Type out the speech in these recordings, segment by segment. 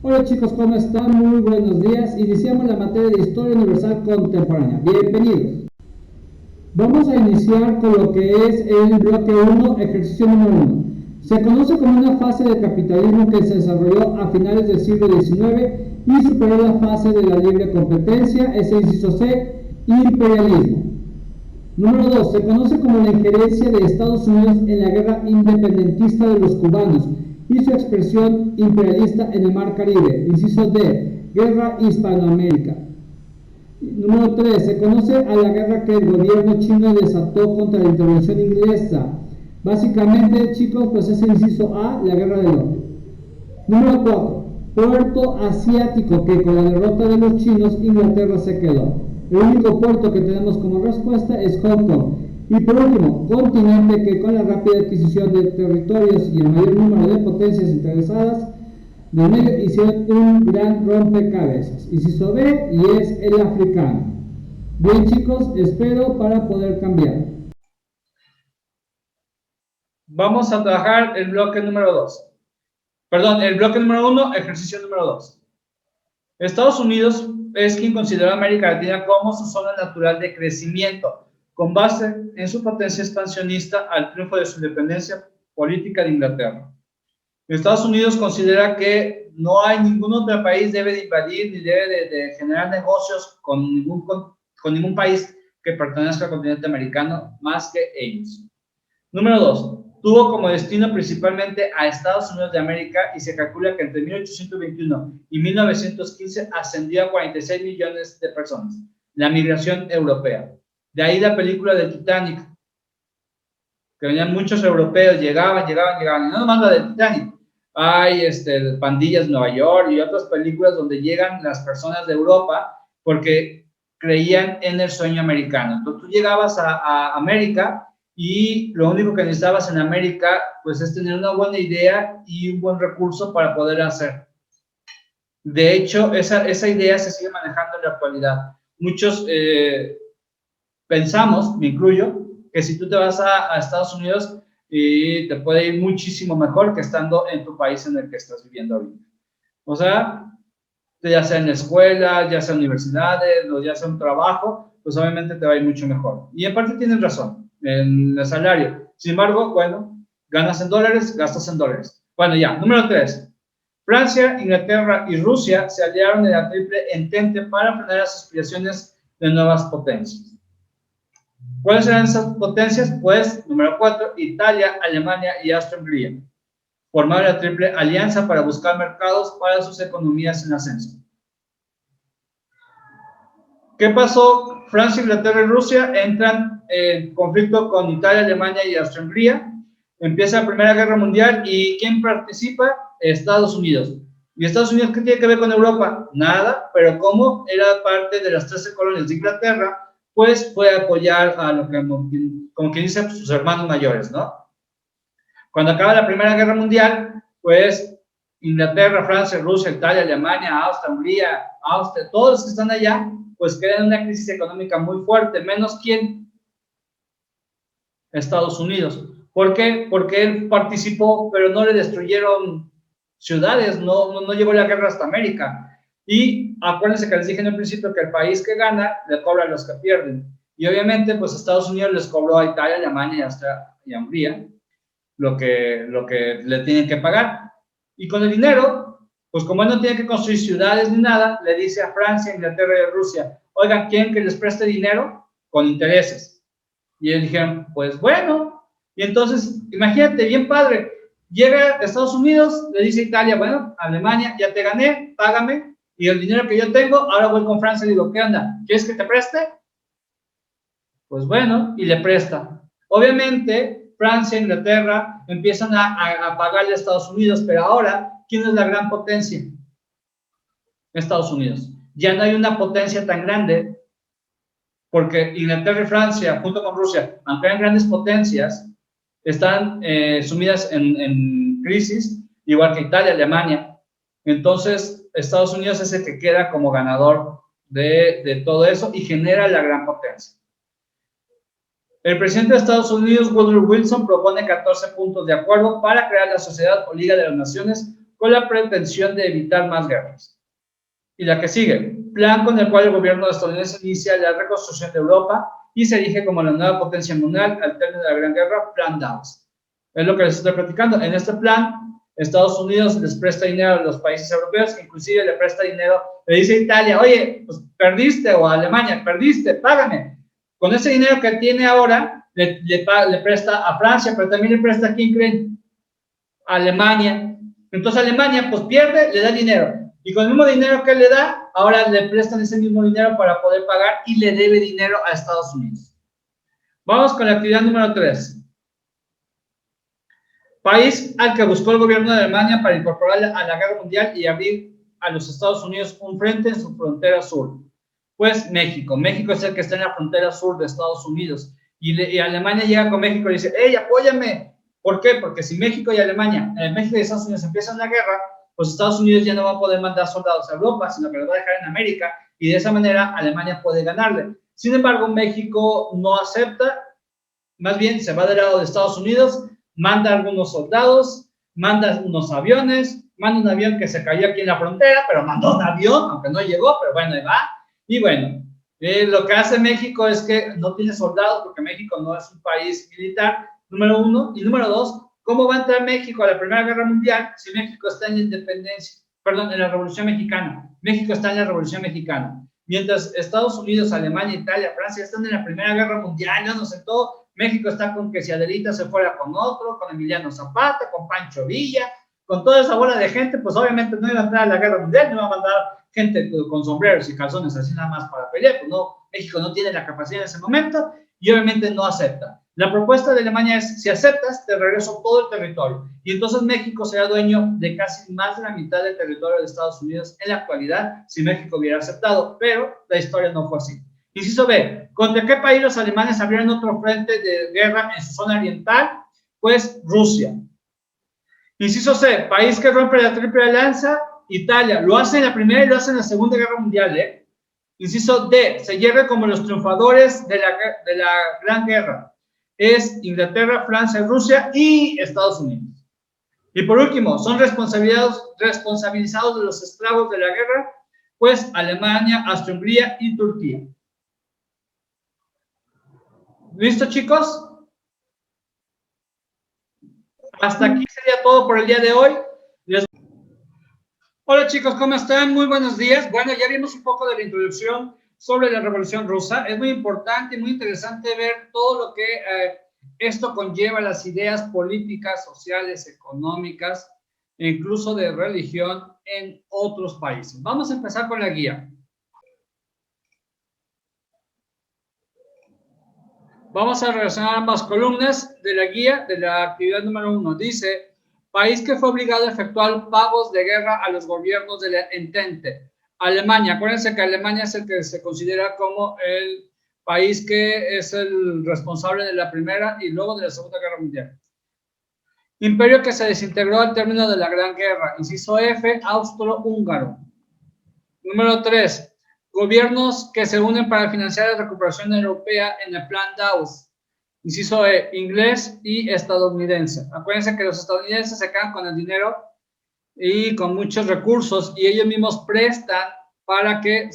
Hola chicos, ¿cómo están? Muy buenos días. Iniciamos la materia de Historia Universal Contemporánea. Bienvenidos. Vamos a iniciar con lo que es el bloque 1, ejercicio número 1. Se conoce como una fase de capitalismo que se desarrolló a finales del siglo XIX y superó la fase de la libre competencia, ese inciso C, imperialismo. Número 2. Se conoce como la injerencia de Estados Unidos en la guerra independentista de los cubanos y su expresión imperialista en el Mar Caribe. Inciso D. Guerra Hispanoamérica. Número 3. Se conoce a la guerra que el gobierno chino desató contra la intervención inglesa. Básicamente, chicos, pues es el inciso A, la guerra del opio. Número 4. Puerto asiático, que con la derrota de los chinos, Inglaterra se quedó. El único puerto que tenemos como respuesta es Hong Kong. Y por último, continente, que con la rápida adquisición de territorios y el mayor número de potencias interesadas de medio hicieron un gran rompecabezas. Inciso B, y es el africano. Bien chicos, espero para poder cambiar. Vamos a trabajar el bloque número 2. Perdón, el bloque número 1, ejercicio número 2. Estados Unidos es quien consideró a América Latina como su zona natural de crecimiento, con base en su potencia expansionista al triunfo de su independencia política de Inglaterra. Estados Unidos considera que no hay ningún otro país debe de invadir ni debe de generar negocios con ningún país que pertenezca al continente americano más que ellos. Número 2. Tuvo como destino principalmente a Estados Unidos de América y se calcula que entre 1821 y 1915 ascendió a 46 millones de personas, la migración europea. De ahí la película de Titanic, que venían muchos europeos, llegaban, y no nomás la de Titanic. Hay pandillas de Nueva York y otras películas donde llegan las personas de Europa porque creían en el sueño americano. Entonces tú llegabas a América y lo único que necesitabas en América pues es tener una buena idea y un buen recurso para poder hacer. De hecho, esa idea se sigue manejando en la actualidad. Muchos pensamos, me incluyo, que si tú te vas a Estados Unidos te puede ir muchísimo mejor que estando en tu país en el que estás viviendo ahorita. O sea, ya sea en la escuela, ya sea en universidades, o ya sea un trabajo, pues obviamente te va a ir mucho mejor. Y en parte tienes razón, en el salario. Sin embargo, bueno, ganas en dólares, gastas en dólares. Bueno, ya, número 3. Francia, Inglaterra y Rusia se aliaron en la Triple Entente para frenar las aspiraciones de nuevas potencias. ¿Cuáles eran esas potencias? Pues, número 4, Italia, Alemania y Austria-Hungría. Formaron la Triple Alianza para buscar mercados para sus economías en ascenso. ¿Qué pasó? Francia, Inglaterra y Rusia entran en conflicto con Italia, Alemania y Austria-Hungría. Empieza la Primera Guerra Mundial y ¿quién participa? Estados Unidos. ¿Y Estados Unidos qué tiene que ver con Europa? Nada, pero como era parte de las 13 colonias de Inglaterra, pues fue a apoyar a lo que, como quien dice, sus hermanos mayores, ¿no? Cuando acaba la Primera Guerra Mundial, pues Inglaterra, Francia, Rusia, Italia, Alemania, Austria, Hungría, Austria, todos los que están allá, pues quedan en una crisis económica muy fuerte, menos ¿quién? Estados Unidos. ¿Por qué? Porque él participó, pero no le destruyeron ciudades, no llevó la guerra hasta América. Y acuérdense que les dije en el principio que el país que gana le cobra a los que pierden. Y obviamente, pues Estados Unidos les cobró a Italia, Alemania y Austria y Hungría lo que le tienen que pagar. Y con el dinero, pues como él no tiene que construir ciudades ni nada, le dice a Francia, Inglaterra y Rusia, oigan, ¿quieren que les preste dinero? Con intereses. Y ellos dijeron, pues bueno. Y entonces, imagínate, bien padre, llega a Estados Unidos, le dice a Italia, bueno, Alemania, ya te gané, págame, y el dinero que yo tengo, ahora voy con Francia y digo, ¿qué onda? ¿Quieres que te preste? Pues bueno, y le presta. Obviamente, Francia, Inglaterra empiezan a pagarle a Estados Unidos, pero ahora, ¿quién es la gran potencia? Estados Unidos. Ya no hay una potencia tan grande, porque Inglaterra y Francia, junto con Rusia, aunque eran grandes potencias, están sumidas en crisis, igual que Italia, Alemania. Entonces, Estados Unidos es el que queda como ganador de todo eso y genera la gran potencia. El presidente de Estados Unidos, Woodrow Wilson, propone 14 puntos de acuerdo para crear la Sociedad o Liga de las Naciones con la pretensión de evitar más guerras. Y la que sigue, plan con el cual el gobierno estadounidense inicia la reconstrucción de Europa y se erige como la nueva potencia mundial al término de la Gran Guerra, Plan Dawes. Es lo que les estoy platicando. En este plan, Estados Unidos les presta dinero a los países europeos, inclusive le presta dinero, le dice a Italia, oye, pues perdiste, o a Alemania, perdiste, págame. Con ese dinero que tiene ahora, le presta a Francia, pero también le presta a quién creen, a Alemania. Entonces Alemania pues pierde, le da dinero. Y con el mismo dinero que le da, ahora le prestan ese mismo dinero para poder pagar y le debe dinero a Estados Unidos. Vamos con la actividad número 3. País al que buscó el gobierno de Alemania para incorporar a la guerra mundial y abrir a los Estados Unidos un frente en su frontera sur. Pues México. México es el que está en la frontera sur de Estados Unidos. Y Alemania llega con México y dice, ¡hey, apóyame! ¿Por qué? Porque si México y Alemania, México y Estados Unidos empiezan la guerra, pues Estados Unidos ya no va a poder mandar soldados a Europa, sino que los va a dejar en América, y de esa manera Alemania puede ganarle. Sin embargo, México no acepta, más bien se va del lado de Estados Unidos, manda algunos soldados, manda unos aviones, manda un avión que se cayó aquí en la frontera, pero mandó un avión, aunque no llegó, pero bueno, ahí va. Y bueno, lo que hace México es que no tiene soldados, porque México no es un país militar, número 1, y número 2, ¿cómo va a entrar México a la Primera Guerra Mundial si México está en la independencia? Perdón, en la Revolución Mexicana. México está en la Revolución Mexicana. Mientras Estados Unidos, Alemania, Italia, Francia están en la Primera Guerra Mundial, no sé todo, México está con que si Adelita se fuera con otro, con Emiliano Zapata, con Pancho Villa, con toda esa bola de gente, pues obviamente no iba a entrar a la Guerra Mundial, no iba a mandar gente con sombreros y calzones así nada más para pelear, pues no, México no tiene la capacidad en ese momento y obviamente no acepta. La propuesta de Alemania es, si aceptas, te regreso todo el territorio. Y entonces México será dueño de casi más de la mitad del territorio de Estados Unidos en la actualidad, si México hubiera aceptado, pero la historia no fue así. Inciso B, ¿contra qué país los alemanes abrieron otro frente de guerra en su zona oriental? Pues Rusia. Inciso C, país que rompe la Triple Alianza, Italia. Lo hace en la Primera y lo hace en la Segunda Guerra Mundial, ¿eh? Inciso D, se hierve como los triunfadores de la Gran Guerra. Es Inglaterra, Francia, Rusia y Estados Unidos. Y por último, son responsabilizados de los estragos de la guerra, pues Alemania, Austria-Hungría y Turquía. ¿Listo, chicos? Hasta aquí sería todo por el día de hoy. Hola, chicos, ¿cómo están? Muy buenos días. Bueno, ya vimos un poco de la introducción sobre la Revolución Rusa. Es muy importante y muy interesante ver todo lo que esto conlleva, las ideas políticas, sociales, económicas e incluso de religión en otros países. Vamos a empezar con la guía. Vamos a relacionar ambas columnas de la guía de la actividad número 1. Dice, país que fue obligado a efectuar pagos de guerra a los gobiernos de la Entente. Alemania. Acuérdense que Alemania es el que se considera como el país que es el responsable de la Primera y luego de la Segunda Guerra Mundial. Imperio que se desintegró al término de la Gran Guerra. Inciso F, austro-húngaro. Número 3. Gobiernos que se unen para financiar la recuperación europea en el Plan Dawes. Inciso E, inglés y estadounidense. Acuérdense que los estadounidenses se quedan con el dinero y con muchos recursos y ellos mismos prestan para que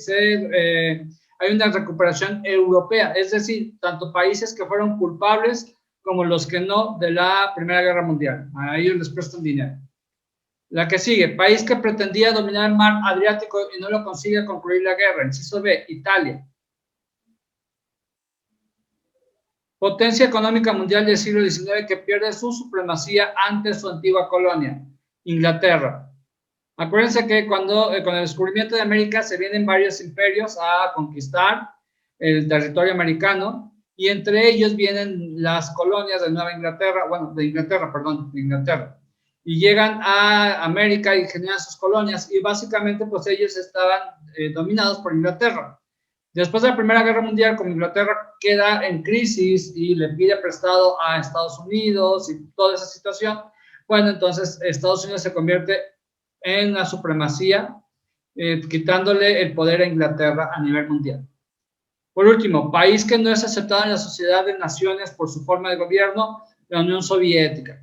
haya una recuperación europea. Es decir, tanto países que fueron culpables como los que no de la Primera Guerra Mundial. A ellos les prestan dinero. La que sigue, país que pretendía dominar el mar Adriático y no lo consigue concluir la guerra. Inciso B, Italia. Potencia económica mundial del siglo XIX que pierde su supremacía ante su antigua colonia, Inglaterra. Acuérdense que con el descubrimiento de América se vienen varios imperios a conquistar el territorio americano y entre ellos vienen las colonias de Nueva Inglaterra, bueno, de Inglaterra. Y llegan a América y generan sus colonias y básicamente pues ellos estaban dominados por Inglaterra. Después de la Primera Guerra Mundial, como Inglaterra queda en crisis y le pide prestado a Estados Unidos y toda esa situación, bueno, entonces Estados Unidos se convierte en la supremacía, quitándole el poder a Inglaterra a nivel mundial. Por último, país que no es aceptado en la Sociedad de Naciones por su forma de gobierno, la Unión Soviética.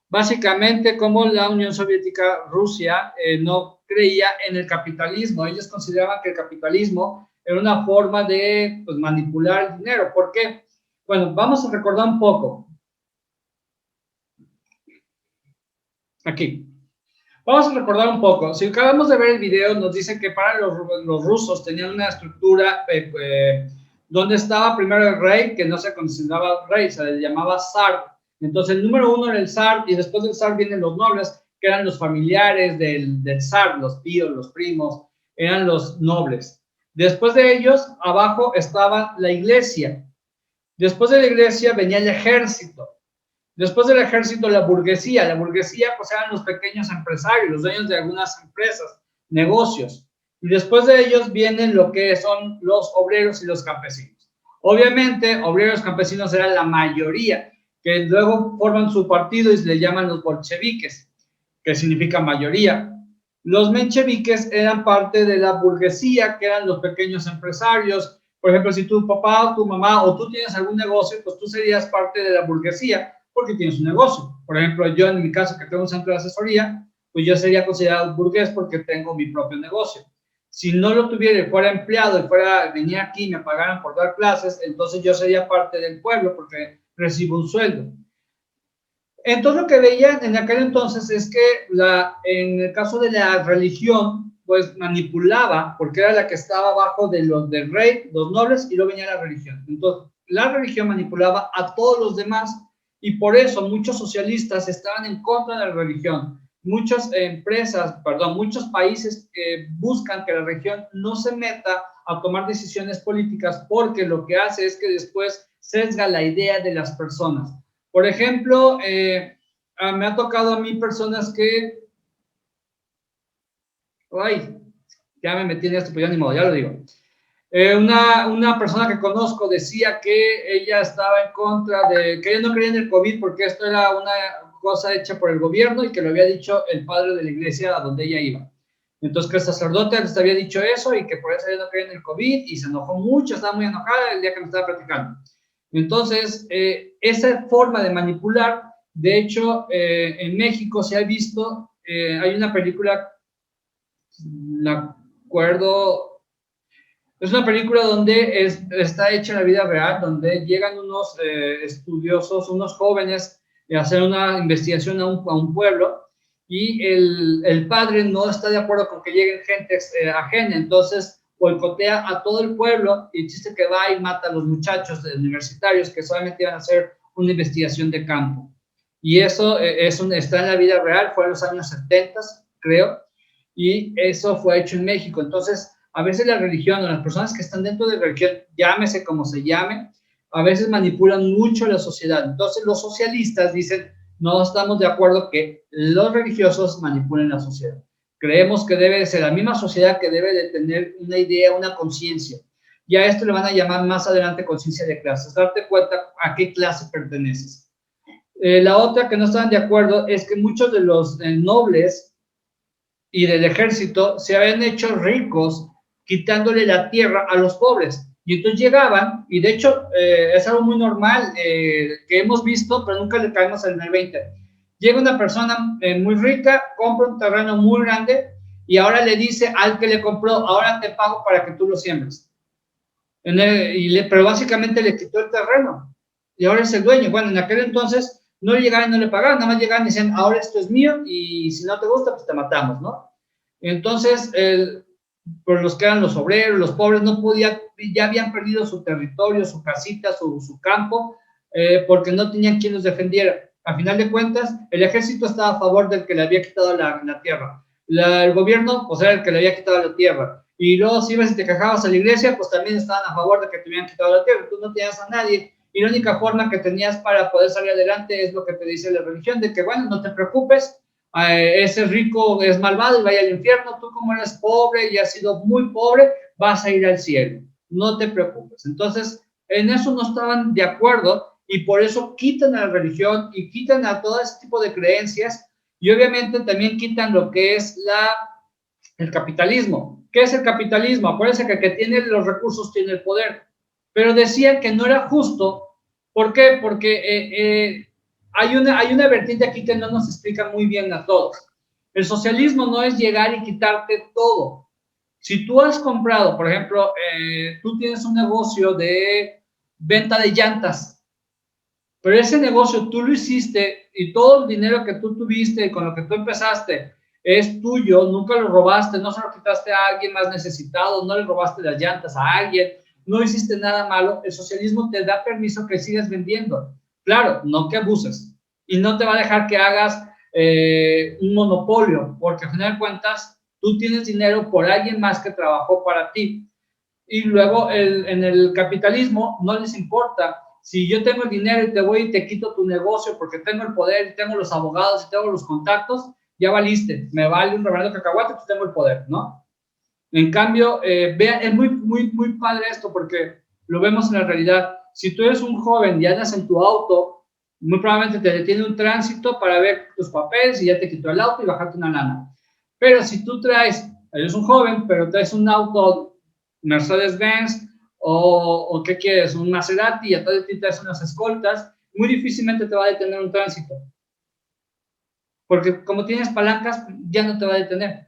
Básicamente, como la Unión Soviética, Rusia, no creía en el capitalismo. Ellos consideraban que el capitalismo era una forma de pues, manipular el dinero. ¿Por qué? Bueno, vamos a recordar un poco. Aquí. Vamos a recordar un poco. Si acabamos de ver el video, nos dice que para los rusos tenían una estructura donde estaba primero el rey, que no se consideraba rey, se le llamaba zar. Entonces el número uno era el zar, y después del zar vienen los nobles, que eran los familiares del zar, los tíos, los primos, eran los nobles. Después de ellos, abajo estaba la iglesia. Después de la iglesia venía el ejército. Después del ejército, la burguesía pues eran los pequeños empresarios, los dueños de algunas empresas, negocios. Y después de ellos vienen lo que son los obreros y los campesinos. Obviamente, obreros y campesinos eran la mayoría, que luego forman su partido y se le llaman los bolcheviques, que significa mayoría. Los mencheviques eran parte de la burguesía, que eran los pequeños empresarios. Por ejemplo, si tu papá o tu mamá o tú tienes algún negocio, pues tú serías parte de la burguesía, porque tienes un negocio. Por ejemplo, yo en mi caso, que tengo un centro de asesoría, pues yo sería considerado burgués porque tengo mi propio negocio. Si no lo tuviera y fuera empleado y venía aquí y me pagaran por dar clases, entonces yo sería parte del pueblo porque recibo un sueldo. Entonces lo que veían en aquel entonces es que en el caso de la religión, pues manipulaba, porque era la que estaba abajo del rey, los nobles, y luego venía la religión. Entonces la religión manipulaba a todos los demás, y por eso muchos socialistas estaban en contra de la religión. Muchas muchos países que buscan que la religión no se meta a tomar decisiones políticas, porque lo que hace es que después sesga la idea de las personas. Por ejemplo, me ha tocado a mí personas que... Ay, ya me metí en esto, pero ya ni modo, ya lo digo. Una persona que conozco decía que ella estaba en contra que ella no creía en el COVID porque esto era una cosa hecha por el gobierno y que lo había dicho el padre de la iglesia a donde ella iba. Entonces que el sacerdote les había dicho eso y que por eso ella no creía en el COVID y se enojó mucho, estaba muy enojada el día que me estaba platicando. Entonces, esa forma de manipular, de hecho, en México se ha visto, hay una película, me acuerdo, es una película donde está hecha en la vida real, donde llegan unos estudiosos, unos jóvenes, a hacer una investigación a un pueblo, y el padre no está de acuerdo con que lleguen gente ajena, entonces boicotea a todo el pueblo y chiste que va y mata a los muchachos universitarios que solamente iban a hacer una investigación de campo. Y eso está en la vida real, fue en los años 70, creo, y eso fue hecho en México. Entonces, a veces la religión o las personas que están dentro de la religión, llámese como se llame, a veces manipulan mucho a la sociedad. Entonces, los socialistas dicen, no estamos de acuerdo que los religiosos manipulen la sociedad. Creemos que debe de ser la misma sociedad que debe de tener una idea, una conciencia. Y a esto le van a llamar más adelante conciencia de clases, darte cuenta a qué clase perteneces. La otra que no estaban de acuerdo es que muchos de los nobles y del ejército se habían hecho ricos quitándole la tierra a los pobres. Y entonces llegaban, y de hecho es algo muy normal que hemos visto, pero nunca le caemos en el 20. Llega una persona muy rica, compra un terreno muy grande y ahora le dice al que le compró, ahora te pago para que tú lo siembres. Pero básicamente le quitó el terreno y ahora es el dueño. Bueno, en aquel entonces no llegaban y no le pagaban, nada más llegaban y decían, ahora esto es mío y si no te gusta, pues te matamos, ¿no? Entonces, por los que eran los obreros, los pobres, no podían, ya habían perdido su territorio, su casita, su campo, porque no tenían quien los defendiera. A final de cuentas, el ejército estaba a favor del que le había quitado la tierra. El gobierno, pues era el que le había quitado la tierra. Y luego, si ibas y te quejabas a la iglesia, pues también estaban a favor de que te hubieran quitado la tierra. Tú no tenías a nadie. Y la única forma que tenías para poder salir adelante es lo que te dice la religión, de que, bueno, no te preocupes, ese rico es malvado y vaya al infierno, tú como eres pobre y has sido muy pobre, vas a ir al cielo, no te preocupes. Entonces, en eso no estaban de acuerdo y por eso quitan a la religión y quitan a todo ese tipo de creencias y obviamente también quitan lo que es el capitalismo. ¿Qué es el capitalismo? Acuérdense que el que tiene los recursos tiene el poder, pero decían que no era justo. ¿Por qué? Porque hay una vertiente aquí que no nos explica muy bien a todos. El socialismo no es llegar y quitarte todo. Si tú has comprado, por ejemplo, tú tienes un negocio de venta de llantas, pero ese negocio tú lo hiciste y todo el dinero que tú tuviste con lo que tú empezaste es tuyo, nunca lo robaste, no se lo quitaste a alguien más necesitado, no le robaste las llantas a alguien, no hiciste nada malo, el socialismo te da permiso que sigas vendiendo. Claro, no que abuses y no te va a dejar que hagas un monopolio, porque al final de cuentas tú tienes dinero por alguien más que trabajó para ti. Y luego en el capitalismo no les importa. Si yo tengo el dinero y te voy y te quito tu negocio porque tengo el poder y tengo los abogados y tengo los contactos, ya valiste. Me vale un reverendo cacahuate, pues tengo el poder, ¿no? En cambio, vean, es muy padre esto porque lo vemos en la realidad. Si tú eres un joven y andas en tu auto, muy probablemente te detiene un tránsito para ver tus papeles y ya te quitó el auto y bajarte una lana. Pero si tú eres un joven, pero traes un auto Mercedes-Benz o ¿qué quieres? Un Maserati y atrás de ti traes unas escoltas, muy difícilmente te va a detener un tránsito. Porque como tienes palancas, ya no te va a detener.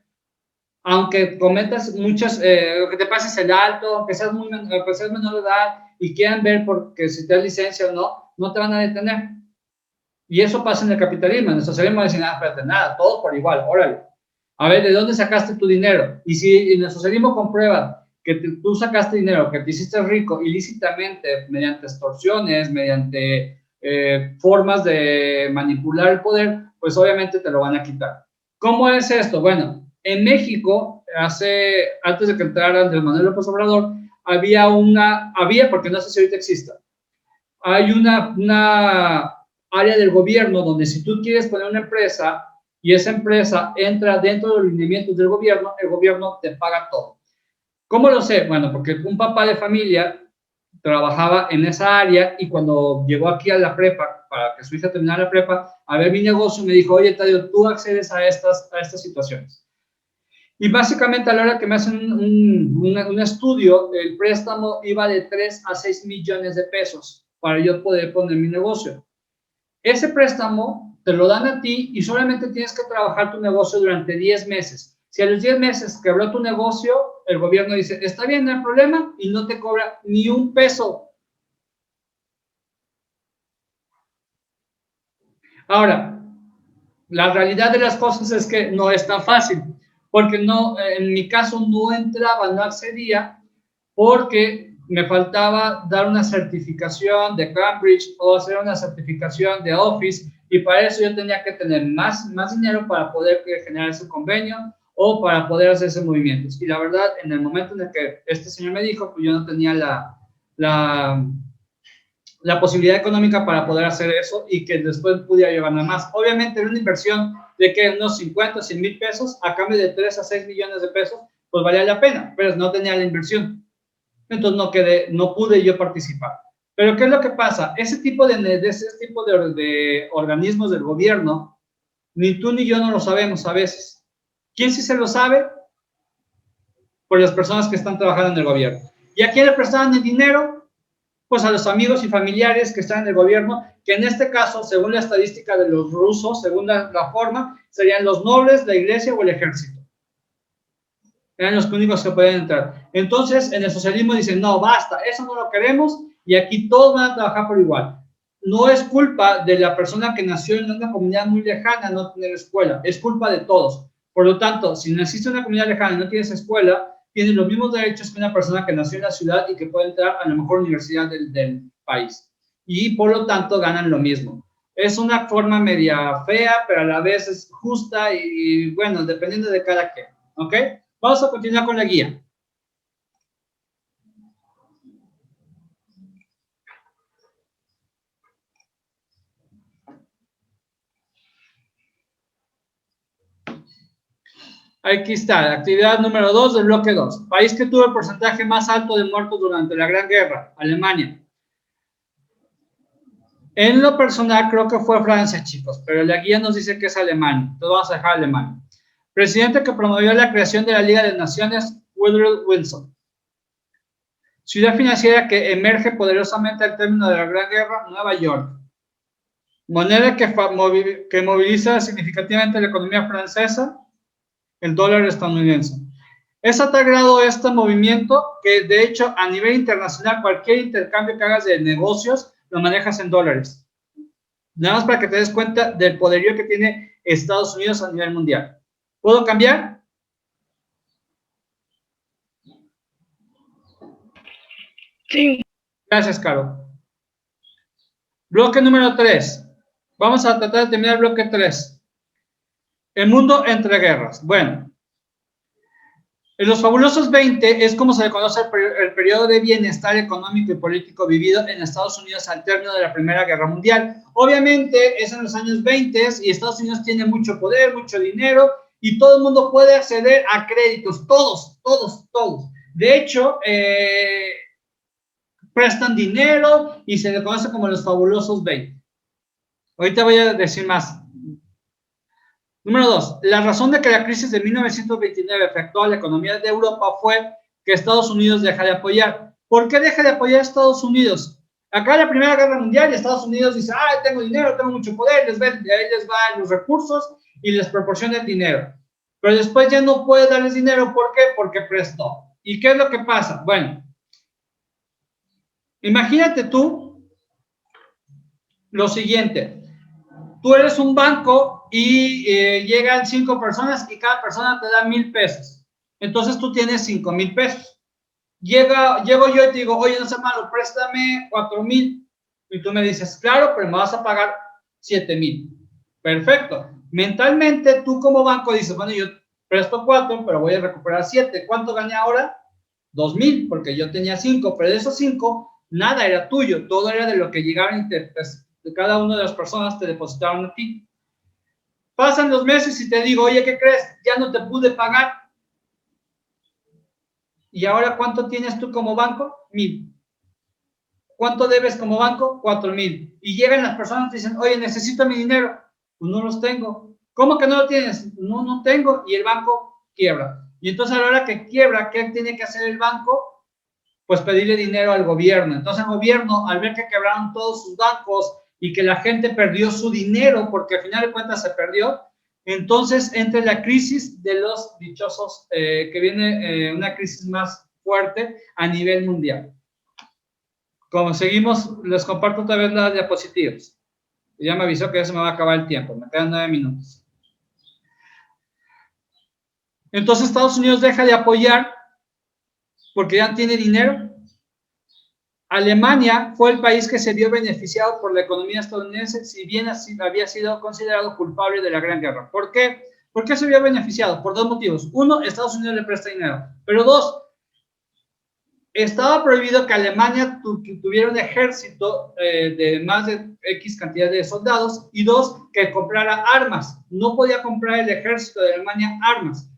Aunque cometas muchas, que te pases el alto, que seas menor de edad y quieran ver porque si te das licencia o no, no te van a detener. Y eso pasa en el capitalismo. En el socialismo dicen, espérate, nada, todos por igual, órale. A ver, ¿de dónde sacaste tu dinero? Y si en el socialismo comprueban que tú sacaste dinero, que te hiciste rico ilícitamente mediante extorsiones, mediante formas de manipular el poder, pues obviamente te lo van a quitar. ¿Cómo es esto? Bueno, en México, antes de que entrara Andrés Manuel López Obrador, había, porque no sé si ahorita exista, hay una área del gobierno donde si tú quieres poner una empresa y esa empresa entra dentro de los lineamientos del gobierno, el gobierno te paga todo. ¿Cómo lo sé? Bueno, porque un papá de familia trabajaba en esa área y cuando llegó aquí a la prepa, para que su hija terminara la prepa, a ver mi negocio, me dijo, oye, Tadio, tú accedes a estas situaciones. Y básicamente a la hora que me hacen un estudio, el préstamo iba de 3 a 6 millones de pesos para yo poder poner mi negocio. Ese préstamo te lo dan a ti y solamente tienes que trabajar tu negocio durante 10 meses. Si a los 10 meses quebró tu negocio, el gobierno dice, está bien, no hay problema, y no te cobra ni un peso. Ahora, la realidad de las cosas es que no es tan fácil, porque no, en mi caso no entraba, no accedía, porque me faltaba dar una certificación de Cambridge o hacer una certificación de Office, y para eso yo tenía que tener más dinero para poder generar ese convenio o para poder hacer esos movimientos. Y la verdad, en el momento en el que este señor me dijo, pues yo no tenía la posibilidad económica para poder hacer eso y que después pudiera llevar nada más. Obviamente era una inversión de que unos 50, 100 mil pesos a cambio de 3 a 6 millones de pesos, pues valía la pena, pero no tenía la inversión. Entonces no pude yo participar. Pero ¿qué es lo que pasa? Ese tipo de organismos del gobierno, ni tú ni yo no lo sabemos a veces. ¿Quién sí se lo sabe? Por las personas que están trabajando en el gobierno. ¿Y a quién le prestaban el dinero? Pues a los amigos y familiares que están en el gobierno, que en este caso, según la estadística de los rusos, según la forma, serían los nobles, la iglesia o el ejército. Eran los únicos que podían entrar. Entonces, en el socialismo dicen, no, basta, eso no lo queremos y aquí todos van a trabajar por igual. No es culpa de la persona que nació en una comunidad muy lejana no tener escuela, es culpa de todos. Por lo tanto, si naciste en una comunidad lejana y no tienes escuela, tienes los mismos derechos que una persona que nació en la ciudad y que puede entrar a la mejor universidad del país. Y por lo tanto ganan lo mismo. Es una forma media fea, pero a la vez es justa y bueno, dependiendo de cada quien. ¿Ok? Vamos a continuar con la guía. Aquí está, actividad número 2 del bloque 2. País que tuvo el porcentaje más alto de muertos durante la Gran Guerra, Alemania. En lo personal creo que fue Francia, chicos, pero la guía nos dice que es Alemania. Entonces vamos a dejar Alemania. Presidente que promovió la creación de la Liga de Naciones, Woodrow Wilson. Ciudad financiera que emerge poderosamente al término de la Gran Guerra, Nueva York. Moneda que moviliza significativamente la economía francesa, el dólar estadounidense. Es a tal grado este movimiento que, de hecho, a nivel internacional, cualquier intercambio que hagas de negocios, lo manejas en dólares. Nada más para que te des cuenta del poderío que tiene Estados Unidos a nivel mundial. ¿Puedo cambiar? Sí. Gracias, Caro. Bloque número 3. Vamos a tratar de terminar el bloque 3. El mundo entre guerras. Bueno, en los fabulosos 20 es como se le conoce el periodo de bienestar económico y político vivido en Estados Unidos al término de la Primera Guerra Mundial. Obviamente es en los años 20 y Estados Unidos tiene mucho poder, mucho dinero y todo el mundo puede acceder a créditos, todos. De hecho, prestan dinero y se le conoce como los fabulosos 20. Ahorita voy a decir más. Número 2. La razón de que la crisis de 1929 afectó a la economía de Europa fue que Estados Unidos deja de apoyar. ¿Por qué deja de apoyar a Estados Unidos? Acá en la Primera Guerra Mundial, Estados Unidos dice, tengo dinero, tengo mucho poder, ahí les van los recursos y les proporciona el dinero. Pero después ya no puede darles dinero, ¿por qué? Porque prestó. ¿Y qué es lo que pasa? Bueno, imagínate tú lo siguiente. Tú eres un banco y llegan 5 personas y cada persona te da 1,000 pesos. Entonces tú tienes 5,000 pesos. Llego yo y te digo, oye, no sea malo, préstame 4,000. Y tú me dices, claro, pero me vas a pagar 7,000. Perfecto. Mentalmente tú como banco dices, bueno, yo presto 4, pero voy a recuperar 7. ¿Cuánto gané ahora? 2,000, porque yo tenía 5, pero de esos 5, nada era tuyo, todo era de lo que llegaron de cada una de las personas te depositaron a ti. Pasan los meses y te digo, oye, ¿qué crees? Ya no te pude pagar. ¿Y ahora cuánto tienes tú como banco? 1,000. ¿Cuánto debes como banco? 4,000. Y llegan las personas y dicen, oye, necesito mi dinero. Pues no los tengo. ¿Cómo que no lo tienes? No, no tengo. Y el banco quiebra. Y entonces a la hora que quiebra, ¿qué tiene que hacer el banco? Pues pedirle dinero al gobierno. Entonces el gobierno, al ver que quebraron todos sus bancos y que la gente perdió su dinero, porque al final de cuentas se perdió, entonces entra la crisis de los dichosos, que viene una crisis más fuerte a nivel mundial. Como seguimos, les comparto otra vez las diapositivas. Ya me avisó que ya se me va a acabar el tiempo, me quedan 9 minutos. Entonces Estados Unidos deja de apoyar porque ya tiene dinero. Alemania fue el país que se vio beneficiado por la economía estadounidense, si bien había sido considerado culpable de la Gran Guerra. ¿Por qué? ¿Por qué se vio beneficiado? Por 2 motivos. Uno, Estados Unidos le presta dinero. Pero 2, estaba prohibido que Alemania tuviera un ejército de más de X cantidad de soldados. Y 2, que comprara armas. No podía comprar el ejército de Alemania armas.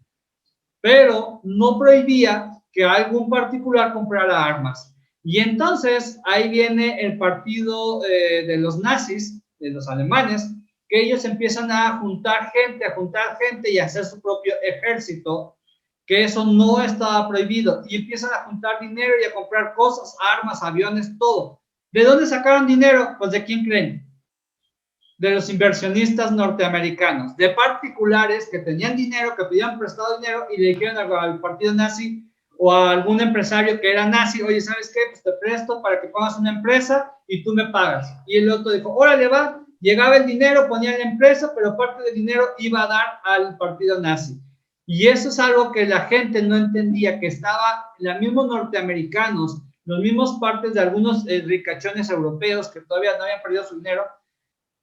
Pero no prohibía que algún particular comprara armas. Y entonces ahí viene el partido de los nazis, de los alemanes, que ellos empiezan a juntar gente y a hacer su propio ejército, que eso no estaba prohibido. Y empiezan a juntar dinero y a comprar cosas, armas, aviones, todo. ¿De dónde sacaron dinero? Pues ¿de quién creen? De los inversionistas norteamericanos, de particulares que tenían dinero, que pedían prestado dinero y le dijeron al partido nazi o a algún empresario que era nazi, oye, ¿sabes qué? Pues te presto para que pongas una empresa y tú me pagas. Y el otro dijo, órale, va. Llegaba el dinero, ponía la empresa, pero parte del dinero iba a dar al partido nazi. Y eso es algo que la gente no entendía, que estaba los mismos norteamericanos, los mismos partes de algunos ricachones europeos que todavía no habían perdido su dinero,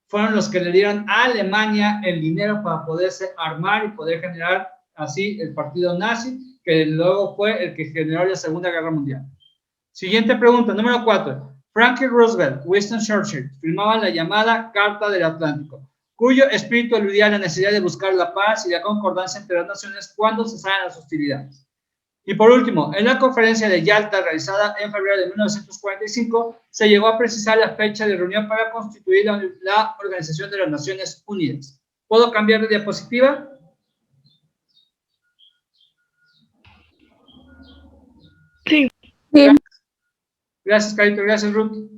fueron los que le dieron a Alemania el dinero para poderse armar y poder generar así el partido nazi, que luego fue el que generó la Segunda Guerra Mundial. Siguiente pregunta, número 4. Franklin Roosevelt, Winston Churchill firmaban la llamada Carta del Atlántico, cuyo espíritu aludía a la necesidad de buscar la paz y la concordancia entre las naciones cuando cesaran las hostilidades. Y por último, en la conferencia de Yalta realizada en febrero de 1945, se llegó a precisar la fecha de reunión para constituir la Organización de las Naciones Unidas. ¿Puedo cambiar de diapositiva? Sí. Gracias, Carito. Gracias, Ruth.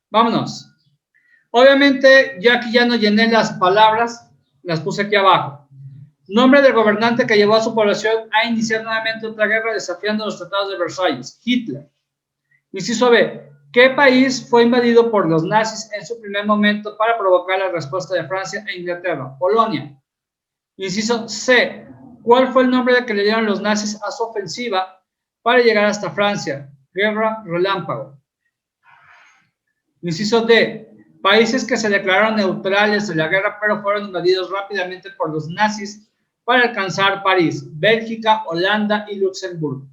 Vámonos. Obviamente, yo aquí ya no llené las palabras, las puse aquí abajo. Nombre del gobernante que llevó a su población a iniciar nuevamente otra guerra desafiando los tratados de Versalles, Hitler. Inciso B. ¿Qué país fue invadido por los nazis en su primer momento para provocar la respuesta de Francia e Inglaterra? Polonia. Inciso C. ¿Cuál fue el nombre que le dieron los nazis a su ofensiva para llegar hasta Francia? Guerra Relámpago. Inciso D. Países que se declararon neutrales de la guerra pero fueron invadidos rápidamente por los nazis para alcanzar París, Bélgica, Holanda y Luxemburgo.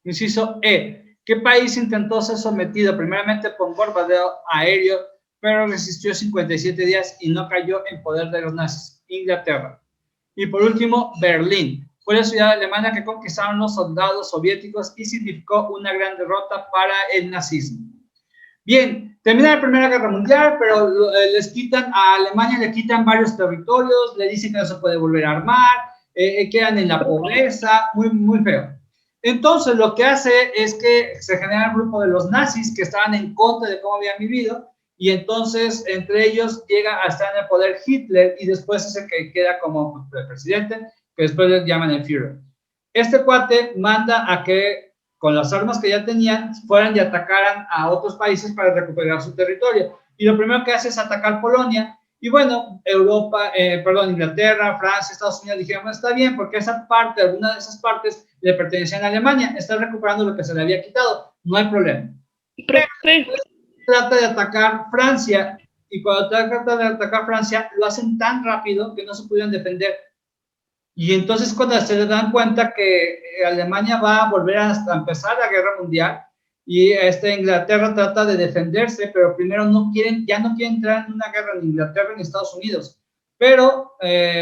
Inciso E. ¿Qué país intentó ser sometido primeramente por un bombardeo aéreo pero resistió 57 días y no cayó en poder de los nazis? Inglaterra. Y por último, Berlín. Fue la ciudad alemana que conquistaron los soldados soviéticos y significó una gran derrota para el nazismo. Bien, termina la Primera Guerra Mundial, pero les quitan, a Alemania le quitan varios territorios, le dicen que no se puede volver a armar, quedan en la pobreza, muy, muy feo. Entonces, lo que hace es que se genera un grupo de los nazis que estaban en contra de cómo habían vivido, y entonces entre ellos llega a estar en el poder Hitler, y después es el que queda como presidente, que después le llaman el Führer. Este cuate manda a que con las armas que ya tenían, fueran y atacaran a otros países para recuperar su territorio. Y lo primero que hace es atacar Polonia. Y bueno, Inglaterra, Francia, Estados Unidos dijeron, bueno, está bien, porque esa parte, alguna de esas partes le pertenecían a Alemania, está recuperando lo que se le había quitado, no hay problema. Pero trata de atacar Francia, y cuando trata de atacar Francia, lo hacen tan rápido que no se pudieron defender. Y entonces cuando se dan cuenta que Alemania va a volver a empezar la guerra mundial y Inglaterra trata de defenderse, pero primero ya no quieren entrar en una guerra en Inglaterra ni Estados Unidos. Pero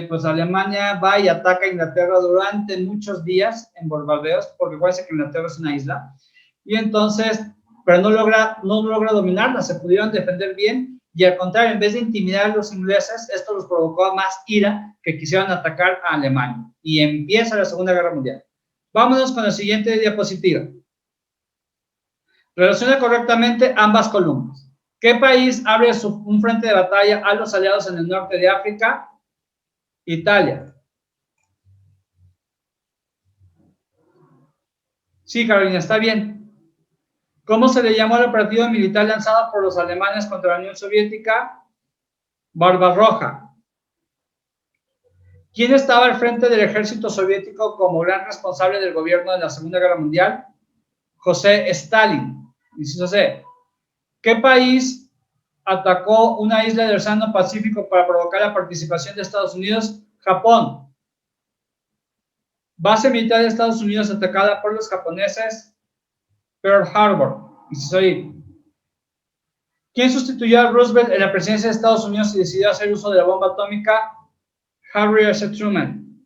pues Alemania va y ataca a Inglaterra durante muchos días en bombardeos, porque acuérdense que Inglaterra es una isla. Y entonces, pero no logra dominarla, se pudieron defender bien. Y al contrario, en vez de intimidar a los ingleses, esto los provocó más ira, que quisieron atacar a Alemania. Y empieza la Segunda Guerra Mundial. Vámonos con la siguiente diapositiva. Relaciona correctamente ambas columnas. ¿Qué país abre un frente de batalla a los aliados en el norte de África? Italia. Sí, Carolina, está bien. ¿Cómo se le llamó al operativo militar lanzado por los alemanes contra la Unión Soviética? Barbarroja. ¿Quién estaba al frente del ejército soviético como gran responsable del gobierno de la Segunda Guerra Mundial? José Stalin. Inciso C. ¿Qué país atacó una isla del Océano Pacífico para provocar la participación de Estados Unidos? Japón. Base militar de Estados Unidos atacada por los japoneses. Pearl Harbor. Inciso I. ¿Quién sustituyó a Roosevelt en la presidencia de Estados Unidos y decidió hacer uso de la bomba atómica? Harry S. Truman.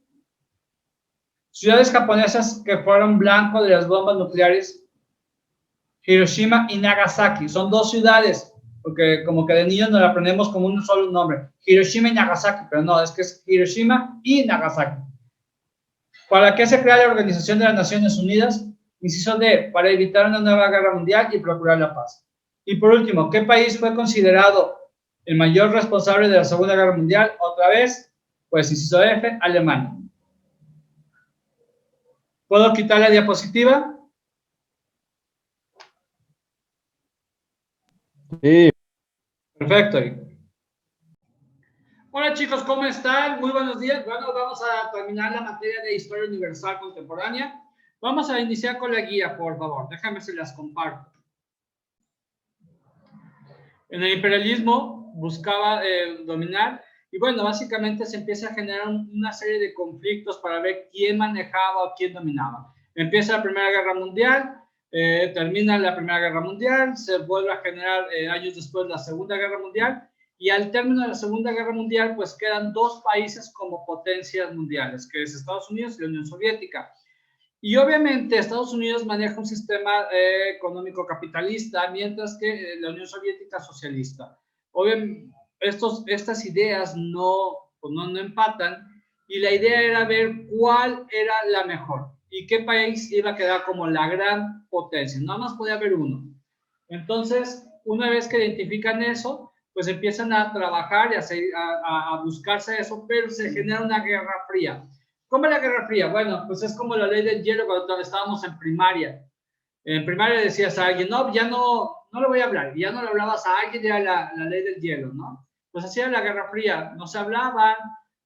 Ciudades japonesas que fueron blanco de las bombas nucleares. Hiroshima y Nagasaki. Son dos ciudades, porque como que de niños nos la aprendemos como un solo nombre. Hiroshima y Nagasaki, pero no, es que es Hiroshima y Nagasaki. ¿Para qué se crea la Organización de las Naciones Unidas? Inciso D, para evitar una nueva guerra mundial y procurar la paz. Y por último, ¿qué país fue considerado el mayor responsable de la Segunda Guerra Mundial? Otra vez, pues inciso F, Alemania. ¿Puedo quitar la diapositiva? Sí. Perfecto. Hola chicos, ¿cómo están? Muy buenos días. Bueno, vamos a terminar la materia de Historia Universal Contemporánea. Vamos a iniciar con la guía, por favor. Déjame se las comparto. En el imperialismo buscaba dominar y bueno, básicamente se empieza a generar una serie de conflictos para ver quién manejaba o quién dominaba. Empieza la Primera Guerra Mundial, termina la Primera Guerra Mundial, se vuelve a generar años después la Segunda Guerra Mundial y al término de la Segunda Guerra Mundial pues quedan dos países como potencias mundiales, que es Estados Unidos y la Unión Soviética. Y obviamente Estados Unidos maneja un sistema económico capitalista, mientras que la Unión Soviética socialista. Obviamente, estas ideas no empatan, y la idea era ver cuál era la mejor y qué país iba a quedar como la gran potencia. Nada más podía haber uno. Entonces, una vez que identifican eso, pues empiezan a trabajar y a buscarse eso, pero se genera una guerra fría. ¿Cómo es la guerra fría? Bueno, pues es como la ley del hielo cuando estábamos en primaria. En primaria decías a alguien, no, ya no le voy a hablar, y ya no le hablabas a alguien, era la ley del hielo, ¿no? Pues así era la guerra fría, no se hablaban,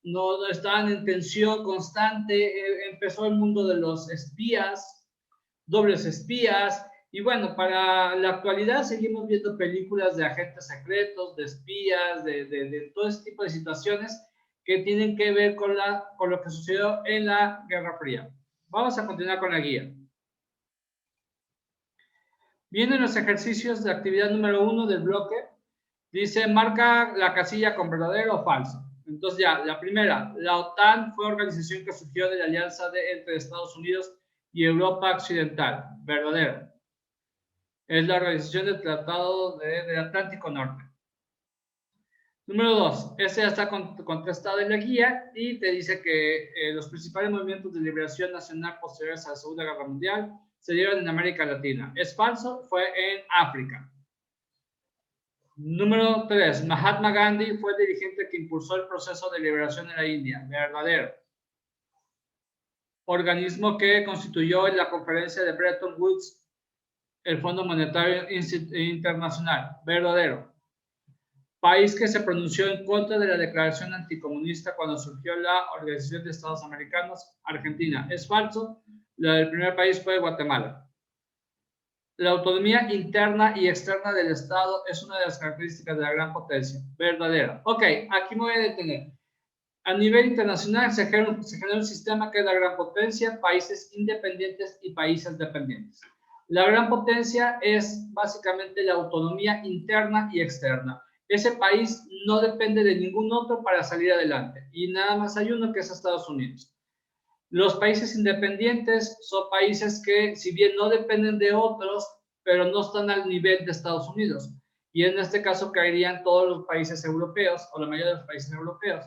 no estaban en tensión constante, empezó el mundo de los espías, dobles espías, y bueno, para la actualidad seguimos viendo películas de agentes secretos, de espías, de todo este tipo de situaciones que tienen que ver con lo que sucedió en la Guerra Fría. Vamos a continuar con la guía. Vienen los ejercicios de actividad número 1 del bloque. Dice, marca la casilla con verdadero o falso. Entonces ya, la primera, la OTAN fue una organización que surgió de la alianza entre Estados Unidos y Europa Occidental. Verdadero. Es la organización del Tratado del Atlántico Norte. Número 2, este ya está contestado en la guía y te dice que los principales movimientos de liberación nacional posteriores a la Segunda Guerra Mundial se dieron en América Latina. Es falso, fue en África. Número 3, Mahatma Gandhi fue el dirigente que impulsó el proceso de liberación en la India. Verdadero. Organismo que constituyó en la conferencia de Bretton Woods el Fondo Monetario Internacional. Verdadero. País que se pronunció en contra de la declaración anticomunista cuando surgió la Organización de Estados Americanos. Argentina. Es falso. El primer país fue Guatemala. La autonomía interna y externa del Estado es una de las características de la gran potencia. Verdadera. Ok, aquí me voy a detener. A nivel internacional se genera un sistema que es la gran potencia, países independientes y países dependientes. La gran potencia es básicamente la autonomía interna y externa. Ese país no depende de ningún otro para salir adelante. Y nada más hay uno, que es Estados Unidos. Los países independientes son países que, si bien no dependen de otros, pero no están al nivel de Estados Unidos. Y en este caso caerían todos los países europeos, o la mayoría de los países europeos.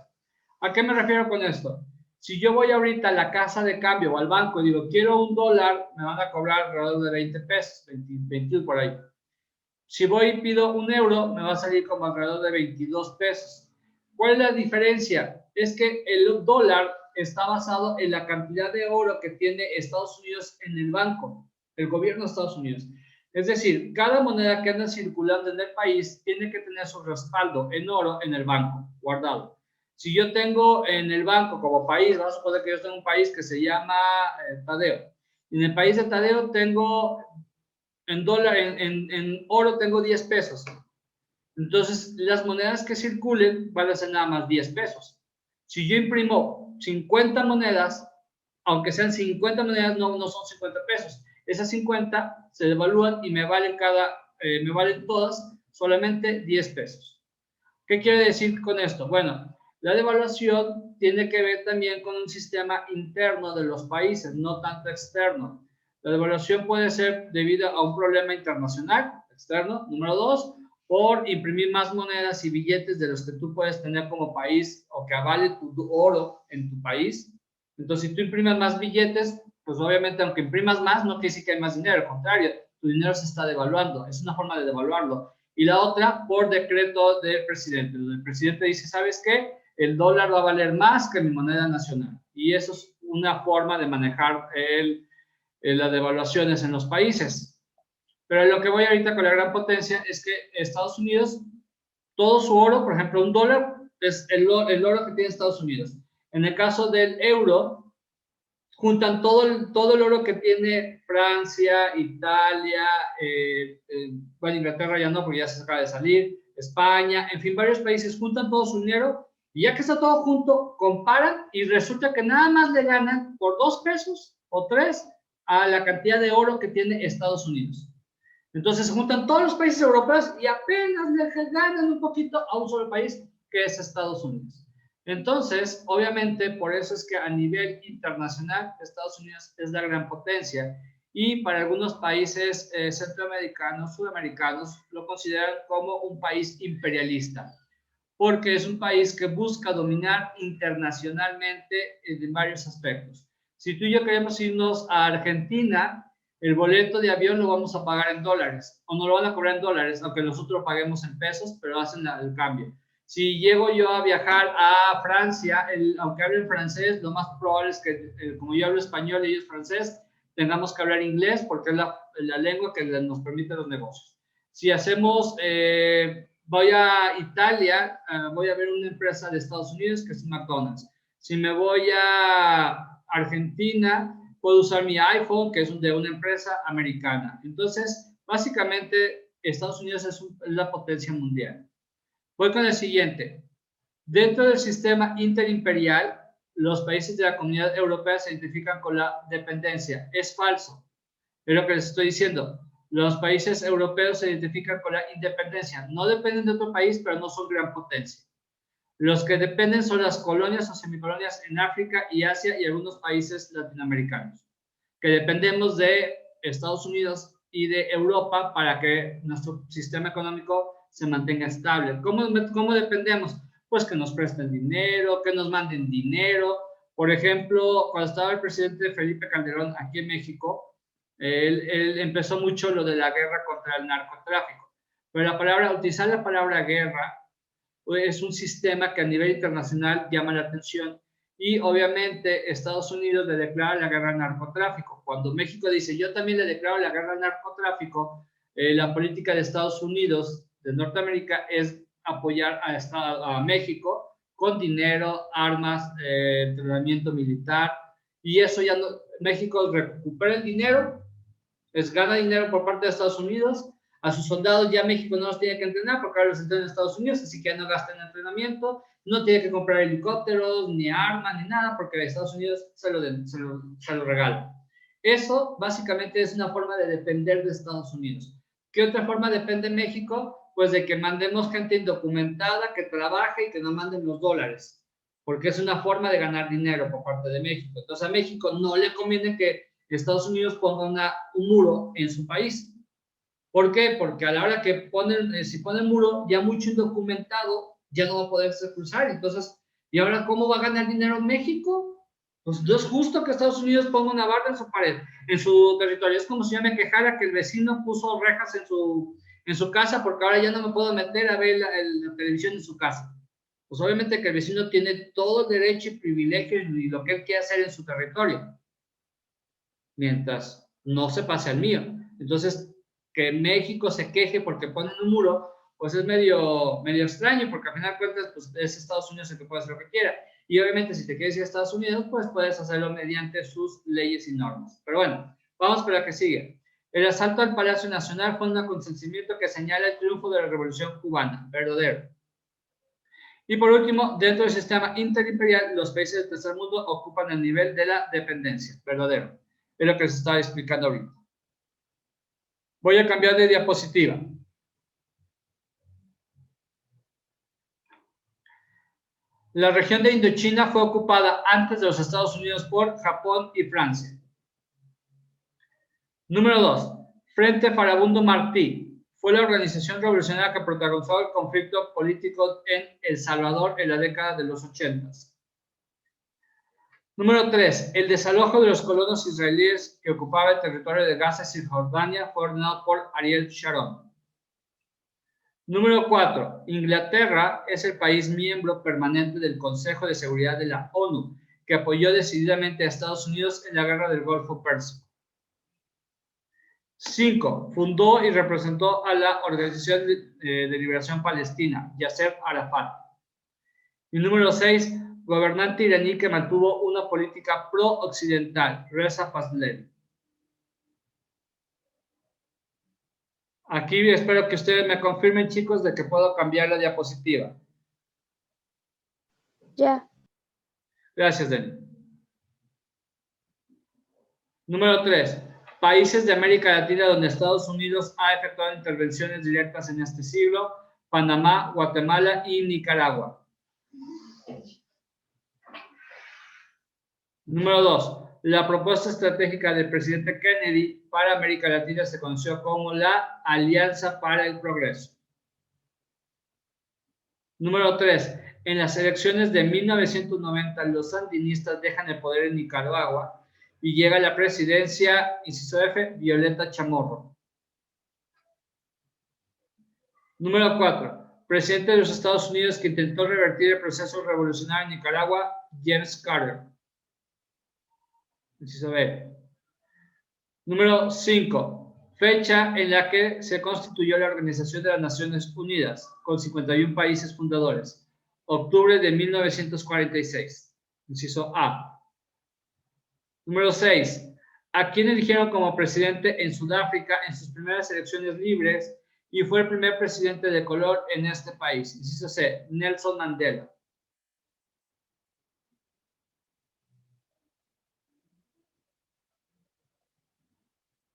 ¿A qué me refiero con esto? Si yo voy ahorita a la casa de cambio o al banco y digo, quiero $1, me van a cobrar alrededor de 20 pesos, 21 por ahí. Si voy y pido €1, me va a salir como alrededor de 22 pesos. ¿Cuál es la diferencia? Es que el dólar está basado en la cantidad de oro que tiene Estados Unidos en el banco, el gobierno de Estados Unidos. Es decir, cada moneda que anda circulando en el país tiene que tener su respaldo en oro en el banco, guardado. Si yo tengo en el banco como país, vamos a suponer que yo tengo un país que se llama Tadeo. En el país de Tadeo tengo en oro tengo 10 pesos. Entonces, las monedas que circulen van a ser nada más 10 pesos. Si yo imprimo 50 monedas, aunque sean 50 monedas, no son 50 pesos. Esas 50 se devalúan y me valen todas solamente 10 pesos. ¿Qué quiere decir con esto? Bueno, la devaluación tiene que ver también con un sistema interno de los países, no tanto externo. La devaluación puede ser debido a un problema internacional, externo. Número 2, por imprimir más monedas y billetes de los que tú puedes tener como país o que avale tu oro en tu país. Entonces, si tú imprimes más billetes, pues obviamente aunque imprimas más, no quiere decir que hay más dinero. Al contrario, tu dinero se está devaluando. Es una forma de devaluarlo. Y la otra, por decreto del presidente. El presidente dice, ¿sabes qué? El dólar va a valer más que mi moneda nacional. Y eso es una forma de manejar las devaluaciones en los países. Pero lo que voy ahorita con la gran potencia es que Estados Unidos, todo su oro, por ejemplo, $1 es el oro que tiene Estados Unidos. En el caso del euro, juntan todo el oro que tiene Francia, Italia, bueno, Inglaterra ya no, porque ya se acaba de salir, España, en fin, varios países juntan todo su dinero y ya que está todo junto, comparan y resulta que nada más le ganan por 2 pesos o 3 a la cantidad de oro que tiene Estados Unidos. Entonces se juntan todos los países europeos y apenas le ganan un poquito a un solo país, que es Estados Unidos. Entonces, obviamente, por eso es que a nivel internacional, Estados Unidos es la gran potencia y para algunos países centroamericanos, sudamericanos, lo consideran como un país imperialista, porque es un país que busca dominar internacionalmente en varios aspectos. Si tú y yo queremos irnos a Argentina, el boleto de avión lo vamos a pagar en dólares, o no lo van a cobrar en dólares, aunque nosotros paguemos en pesos, pero hacen el cambio. Si llego yo a viajar a Francia, aunque hablen francés, lo más probable es que, como yo hablo español y ellos francés, tengamos que hablar inglés porque es la lengua que nos permite los negocios. Si hacemos, voy a Italia, voy a ver una empresa de Estados Unidos que es McDonald's. Si me voy a Argentina, puedo usar mi iPhone, que es de una empresa americana. Entonces, básicamente, Estados Unidos es la potencia mundial. Voy con el siguiente. Dentro del sistema interimperial, los países de la Comunidad Europea se identifican con la dependencia. Es falso. Es lo que les estoy diciendo. Los países europeos se identifican con la independencia. No dependen de otro país, pero no son gran potencia. Los que dependen son las colonias o semicolonias en África y Asia y algunos países latinoamericanos, que dependemos de Estados Unidos y de Europa para que nuestro sistema económico se mantenga estable. ¿Cómo dependemos? Pues que nos presten dinero, que nos manden dinero. Por ejemplo, cuando estaba el presidente Felipe Calderón aquí en México, él empezó mucho lo de la guerra contra el narcotráfico. Pero utilizar la palabra guerra es un sistema que a nivel internacional llama la atención y obviamente Estados Unidos le declara la guerra al narcotráfico. Cuando México dice yo también le declaro la guerra al narcotráfico, la política de Estados Unidos de Norteamérica es apoyar a México con dinero, armas, entrenamiento militar y eso ya no, México recupera el dinero, gana dinero por parte de Estados Unidos. A sus soldados ya México no los tiene que entrenar porque ahora los entrenan en Estados Unidos, así que ya no gastan en entrenamiento, no tiene que comprar helicópteros, ni armas, ni nada, porque Estados Unidos se lo regala. Eso básicamente es una forma de depender de Estados Unidos. ¿Qué otra forma depende México? Pues de que mandemos gente indocumentada, que trabaje y que nos manden los dólares, porque es una forma de ganar dinero por parte de México. Entonces a México no le conviene que Estados Unidos ponga un muro en su país. ¿Por qué? Porque a la hora que si ponen muro, ya mucho indocumentado ya no va a poderse cruzar. Entonces, ¿y ahora cómo va a ganar dinero México? Pues no es justo que Estados Unidos ponga una barra en su pared, en su territorio. Es como si yo me quejara que el vecino puso rejas en su casa porque ahora ya no me puedo meter a ver la televisión en su casa. Pues obviamente que el vecino tiene todo el derecho y privilegio y lo que él quiere hacer en su territorio, mientras no se pase al mío. Entonces, que México se queje porque ponen un muro, pues es medio extraño, porque al final de cuentas, pues es Estados Unidos el que puede hacer lo que quiera. Y obviamente, si te quieres ir a Estados Unidos, pues puedes hacerlo mediante sus leyes y normas. Pero bueno, vamos por la que sigue. El asalto al Palacio Nacional fue un acontecimiento que señala el triunfo de la Revolución Cubana, verdadero. Y por último, dentro del sistema interimperial, los países del tercer mundo ocupan el nivel de la dependencia, verdadero. Es lo que les estaba explicando ahorita. Voy a cambiar de diapositiva. La región de Indochina fue ocupada antes de los Estados Unidos por Japón y Francia. Número 2. Frente Farabundo Martí. Fue la organización revolucionaria que protagonizó el conflicto político en El Salvador en la década de los 80. Número 3. El desalojo de los colonos israelíes que ocupaban el territorio de Gaza y Cisjordania fue ordenado por Ariel Sharon. Número 4. Inglaterra es el país miembro permanente del Consejo de Seguridad de la ONU, que apoyó decididamente a Estados Unidos en la guerra del Golfo Pérsico. 5. Fundó y representó a la Organización de Liberación Palestina, Yasser Arafat. Y número 6. Gobernante iraní que mantuvo una política pro-occidental, Reza Pahlavi. Aquí espero que ustedes me confirmen, chicos, de que puedo cambiar la diapositiva. Ya. Gracias, Dani. Número 3. Países de América Latina donde Estados Unidos ha efectuado intervenciones directas en este siglo: Panamá, Guatemala y Nicaragua. Número 2. La propuesta estratégica del presidente Kennedy para América Latina se conoció como la Alianza para el Progreso. Número 3. En las elecciones de 1990, los sandinistas dejan el poder en Nicaragua y llega a la presidencia, inciso F, Violeta Chamorro. Número 4. Presidente de los Estados Unidos que intentó revertir el proceso revolucionario en Nicaragua, James Carter. Inciso B. Número 5. Fecha en la que se constituyó la Organización de las Naciones Unidas, con 51 países fundadores. Octubre de 1946. Inciso A. Número 6. ¿A quién eligieron como presidente en Sudáfrica en sus primeras elecciones libres y fue el primer presidente de color en este país? Inciso C. Nelson Mandela.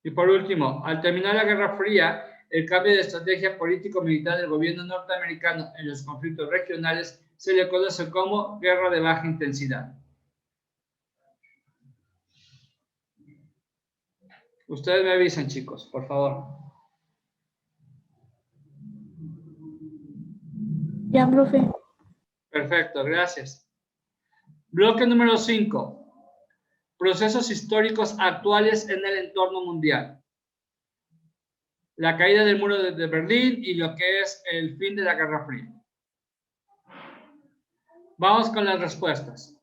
Y por último, al terminar la Guerra Fría, el cambio de estrategia político-militar del gobierno norteamericano en los conflictos regionales se le conoce como guerra de baja intensidad. Ustedes me avisan, chicos, por favor. Ya, profe. Perfecto, gracias. Bloque número 5. Procesos históricos actuales en el entorno mundial. La caída del muro de Berlín y lo que es el fin de la Guerra Fría. Vamos con las respuestas.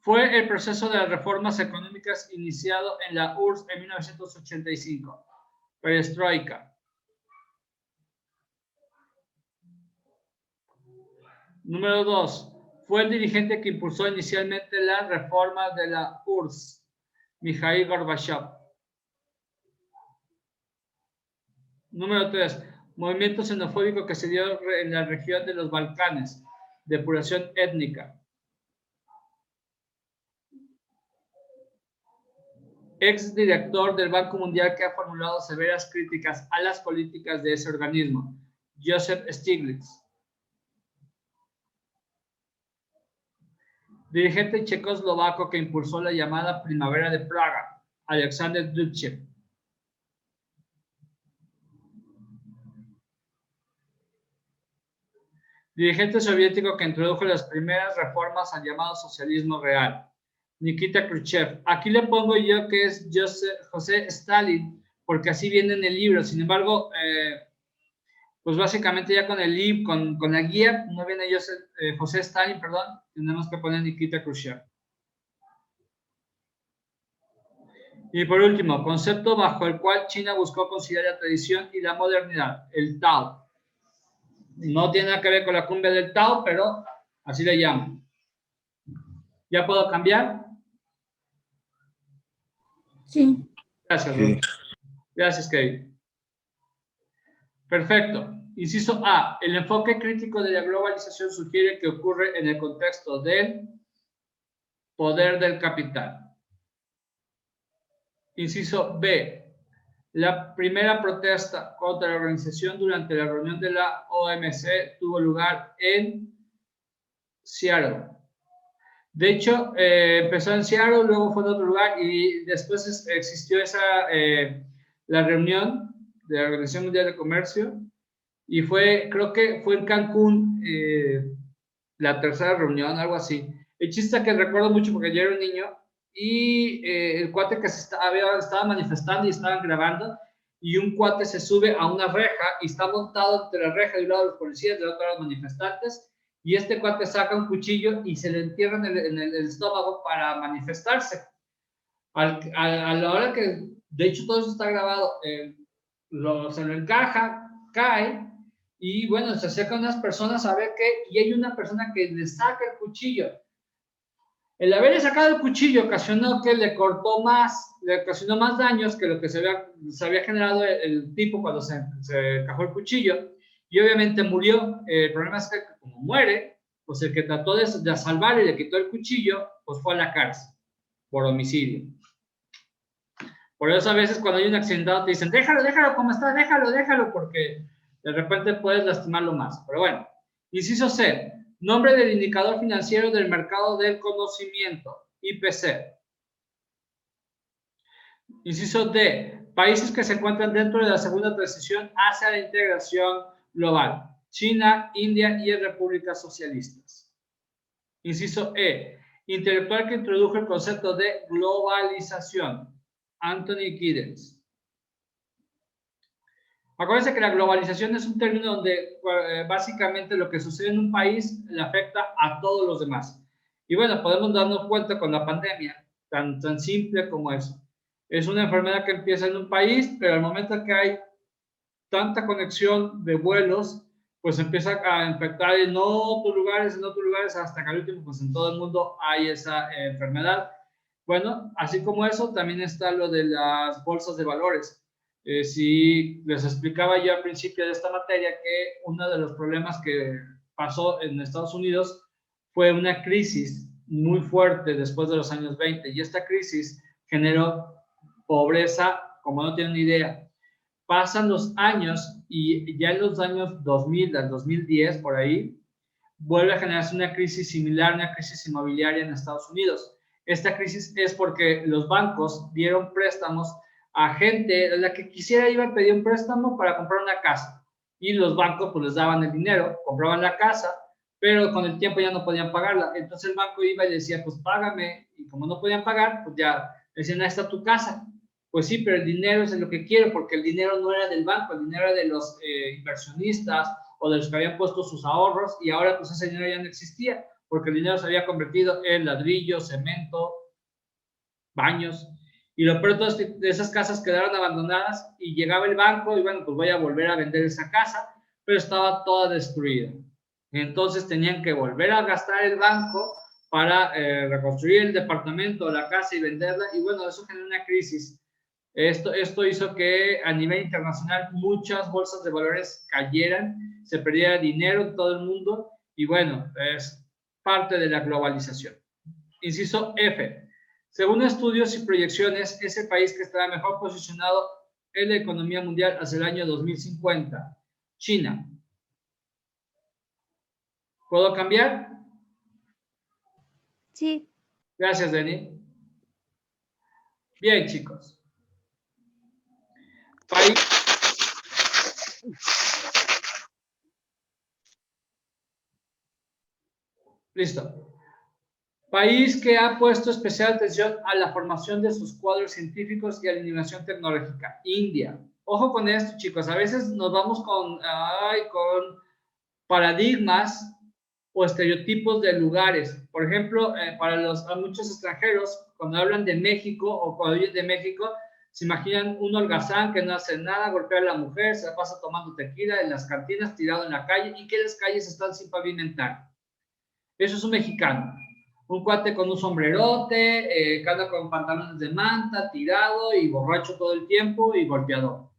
Fue el proceso de las reformas económicas iniciado en la URSS en 1985. Perestroika. Número 2. Fue el dirigente que impulsó inicialmente las reformas de la URSS, Mikhail Gorbachev. Número 3. Movimiento xenofóbico que se dio en la región de los Balcanes, depuración étnica. Ex director del Banco Mundial que ha formulado severas críticas a las políticas de ese organismo, Joseph Stiglitz. Dirigente checoslovaco que impulsó la llamada Primavera de Praga, Alexander Dubček. Dirigente soviético que introdujo las primeras reformas al llamado socialismo real, Nikita Khrushchev. Aquí le pongo yo que es José Stalin, porque así viene en el libro. Sin embargo, pues básicamente ya con el libro, con la guía, no viene José Stalin, perdón, tenemos que poner Nikita Khrushchev. Y por último, concepto bajo el cual China buscó conciliar la tradición y la modernidad, el Tao. No tiene nada que ver con la cumbia del Tao, pero así le llaman. ¿Ya puedo cambiar? Sí. Gracias, Ruth. Gracias, Kevin. Perfecto. Inciso A. El enfoque crítico de la globalización sugiere que ocurre en el contexto del poder del capital. Inciso B. La primera protesta contra la organización durante la reunión de la OMC tuvo lugar en Seattle. De hecho, empezó en Seattle, luego fue en otro lugar y después existió la reunión de la Organización Mundial de Comercio y creo que fue en Cancún la tercera reunión, algo así. El chiste que recuerdo mucho porque yo era un niño y el cuate que estaba manifestando y estaban grabando y un cuate se sube a una reja y está montado entre la reja de un lado los policías, del otro lado los manifestantes y este cuate saca un cuchillo y se le entierra en el estómago para manifestarse. A la hora que, de hecho todo eso está grabado, se lo encaja, cae y bueno, se acercan unas personas a ver qué y hay una persona que le saca el cuchillo. El haberle sacado el cuchillo ocasionó que le ocasionó más daños que lo que se había generado el tipo cuando se encajó el cuchillo y obviamente murió. El problema es que como muere, pues el que trató de salvarle y le quitó el cuchillo, pues fue a la cárcel por homicidio. Por eso a veces cuando hay un accidentado te dicen, déjalo como está, déjalo, porque de repente puedes lastimarlo más. Pero bueno, inciso C. Nombre del indicador financiero del mercado del conocimiento, IPC. Inciso D. Países que se encuentran dentro de la segunda transición hacia la integración global. China, India y Repúblicas Socialistas. Inciso E. intelectual que introdujo el concepto de globalización, Anthony Giddens. Acuérdense que la globalización es un término donde básicamente lo que sucede en un país le afecta a todos los demás. Y bueno, podemos darnos cuenta con la pandemia, tan simple como eso. Es una enfermedad que empieza en un país, pero al momento que hay tanta conexión de vuelos, pues empieza a infectar en otros lugares, hasta que al último, pues en todo el mundo hay esa enfermedad. Bueno, así como eso, también está lo de las bolsas de valores. Si les explicaba yo al principio de esta materia que uno de los problemas que pasó en Estados Unidos fue una crisis muy fuerte después de los años 20, y esta crisis generó pobreza como no tienen ni idea. Pasan los años y ya en los años 2000 al 2010, por ahí, vuelve a generarse una crisis similar, una crisis inmobiliaria en Estados Unidos. Esta crisis es porque los bancos dieron préstamos a gente, la que quisiera iba a pedir un préstamo para comprar una casa, y los bancos pues les daban el dinero, compraban la casa, pero con el tiempo ya no podían pagarla. Entonces el banco iba y decía, pues págame, y como no podían pagar, pues ya decían, ahí está tu casa. Pues sí, pero el dinero es lo que quiero, porque el dinero no era del banco, el dinero era de los inversionistas o de los que habían puesto sus ahorros, y ahora pues ese dinero ya no existía, porque el dinero se había convertido en ladrillo, cemento, baños, y lo peor de esas casas quedaron abandonadas, y llegaba el banco y bueno, pues voy a volver a vender esa casa, pero estaba toda destruida. Entonces tenían que volver a gastar el banco para reconstruir el departamento o la casa y venderla, y bueno, eso generó una crisis. Esto hizo que a nivel internacional muchas bolsas de valores cayeran, se perdiera dinero en todo el mundo, y bueno, es parte de la globalización. Inciso F. Según estudios y proyecciones, es el país que estará mejor posicionado en la economía mundial hacia el año 2050. China. ¿Puedo cambiar? Sí. Gracias, Denny. Bien, chicos. País. Listo. País que ha puesto especial atención a la formación de sus cuadros científicos y a la innovación tecnológica. India. Ojo con esto, chicos. A veces nos vamos con paradigmas o estereotipos de lugares. Por ejemplo, a muchos extranjeros, cuando hablan de México o cuando oyen de México, se imaginan un holgazán que no hace nada, golpea a la mujer, se la pasa tomando tequila en las cantinas, tirado en la calle, y que las calles están sin pavimentar. Eso es un mexicano. Un cuate con un sombrerote, que anda con pantalones de manta, tirado y borracho todo el tiempo y golpeador.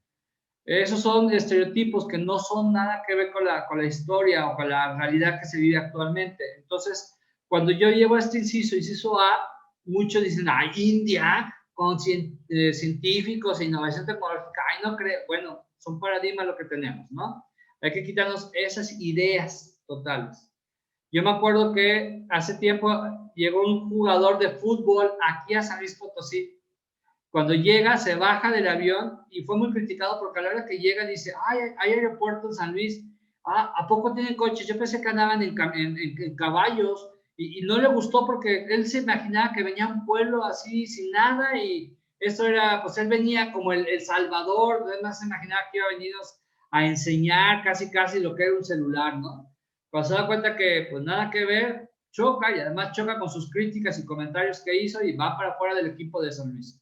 Esos son estereotipos que no son nada que ver con la historia o con la realidad que se vive actualmente. Entonces, cuando yo llevo este inciso A, muchos dicen, ¡ay, India! Con científicos e innovación tecnológica. ¡Ay, no creo! Bueno, son paradigmas lo que tenemos, ¿no? Hay que quitarnos esas ideas totales. Yo me acuerdo que hace tiempo llegó un jugador de fútbol aquí a San Luis Potosí. Cuando llega, se baja del avión y fue muy criticado porque a la hora que llega dice, ay, hay aeropuerto en San Luis. Ah, ¿a poco tienen coches? Yo pensé que andaban en caballos, y no le gustó porque él se imaginaba que venía un pueblo así sin nada, y eso era, pues él venía como el Salvador, además se imaginaba que iba a venir a enseñar casi lo que era un celular, ¿no? Cuando se da cuenta que pues nada que ver, choca, y además choca con sus críticas y comentarios que hizo, y va para fuera del equipo de San Luis.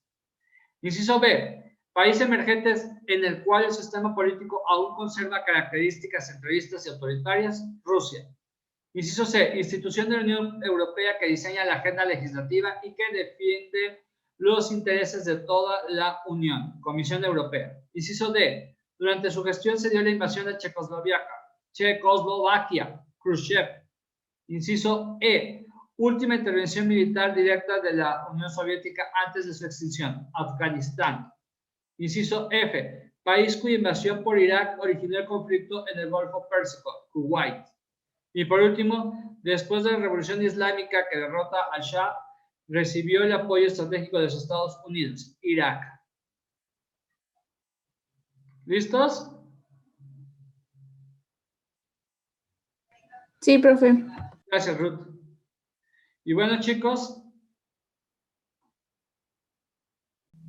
Inciso B. País emergentes en el cual el sistema político aún conserva características centralistas y autoritarias. Rusia. Inciso C. Institución de la Unión Europea que diseña la agenda legislativa y que defiende los intereses de toda la Unión. Comisión Europea. Inciso D. Durante su gestión se dio la invasión de Checoslovaquia. Khrushchev. Inciso E. Última intervención militar directa de la Unión Soviética antes de su extinción. Afganistán. Inciso F. País cuya invasión por Irak originó el conflicto en el Golfo Pérsico. Kuwait. Y por último, después de la Revolución Islámica que derrota al Shah, recibió el apoyo estratégico de los Estados Unidos. Irak. ¿Listos? Sí, profe. Gracias, Ruth. Y bueno, chicos,